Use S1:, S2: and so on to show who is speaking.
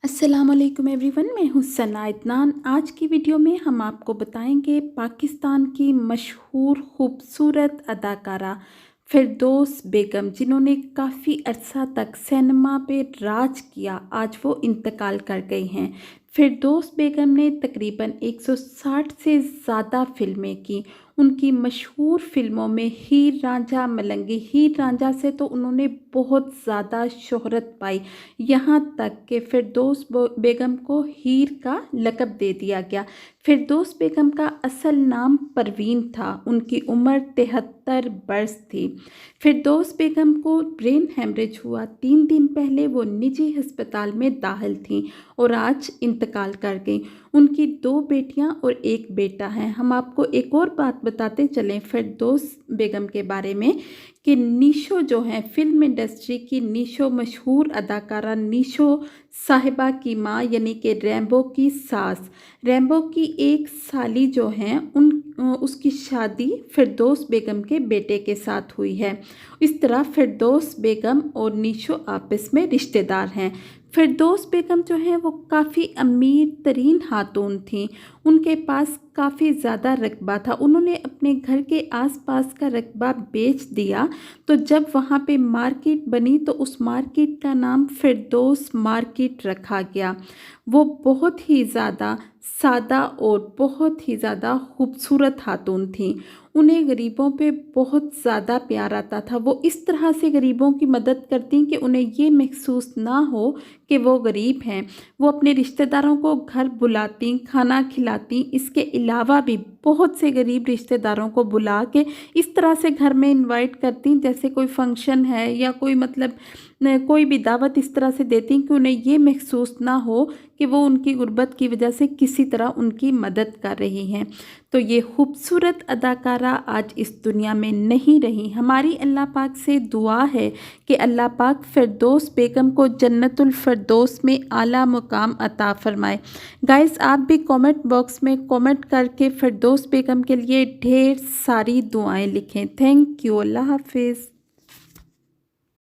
S1: अस्सलामुअलैकुम एवरीवन, मैं हूँ सना इत्नान। आज की वीडियो में हम आपको बताएंगे पाकिस्तान की मशहूर खूबसूरत अदाकारा फिरदौस बेगम, जिन्होंने काफ़ी अरसा तक सिनेमा पे राज किया, आज वो इंतकाल कर गई हैं। फिरदौस बेगम ने तकरीबन 160 से ज़्यादा फिल्में की। उनकी मशहूर फ़िल्मों में हीर रांझा मलंगी, हीर रांझा से तो उन्होंने बहुत ज़्यादा शोहरत पाई, यहाँ तक कि फिरदौस बेगम को हीर का लक़ब दे दिया गया। फिरदौस बेगम का असल नाम परवीन था। उनकी उम्र 73 बरस थी। फिरदौस बेगम को ब्रेन हेमरेज हुआ। 3 दिन पहले वो निजी अस्पताल में दाखिल थीं और आज इंतकाल कर गई। उनकी 2 बेटियां और 1 बेटा है। हम आपको एक और बात बताते चलें फिरदौस बेगम के बारे में कि निशो जो है, फिल्म इंडस्ट्री की निशो, मशहूर अदाकारा निशो साहिबा की माँ यानी कि रैम्बो की सास, रैम्बो की एक साली जो हैं उसकी शादी फिरदौस बेगम के बेटे के साथ हुई है। इस तरह फिरदौस बेगम और निशो आपस में रिश्तेदार हैं। फिरदौस बेगम जो हैं वो काफ़ी अमीर तरीन खातून थीं। उनके पास काफ़ी ज़्यादा रकबा था। उन्होंने अपने घर के आसपास का रकबा बेच दिया, तो जब वहाँ पे मार्केट बनी तो उस मार्केट का नाम फिरदौस मार्केट रखा गया। वो बहुत ही ज़्यादा सादा और बहुत ही ज़्यादा खूबसूरत खातून थीं। उन्हें गरीबों पे बहुत ज़्यादा प्यार आता था। वो इस तरह से गरीबों की मदद करती कि उन्हें ये महसूस ना हो कि वो गरीब हैं। वो अपने रिश्तेदारों को घर बुलाती, खाना खिलाती। इसके अलावा भी बहुत से गरीब रिश्तेदारों को बुला के इस तरह से घर में इनवाइट करती, जैसे कोई फंक्शन है या कोई मतलब कोई भी दावत इस तरह से देती कि उन्हें ये महसूस ना हो कि वो उनकी गुर्बत की वजह से किसी तरह उनकी मदद कर रही हैं। तो ये खूबसूरत अदाकारा आज इस दुनिया में नहीं रही। हमारी अल्लाह पाक से दुआ है कि अल्लाह पाक फिरदौस बेगम को जन्नतुल फिरदौस में आला मुकाम अता फरमाए। गाइस, आप भी कमेंट बॉक्स में कमेंट करके फिरदौस बेगम के लिए ढेर सारी दुआएं लिखें। Thank you. अल्लाह हाफिज़।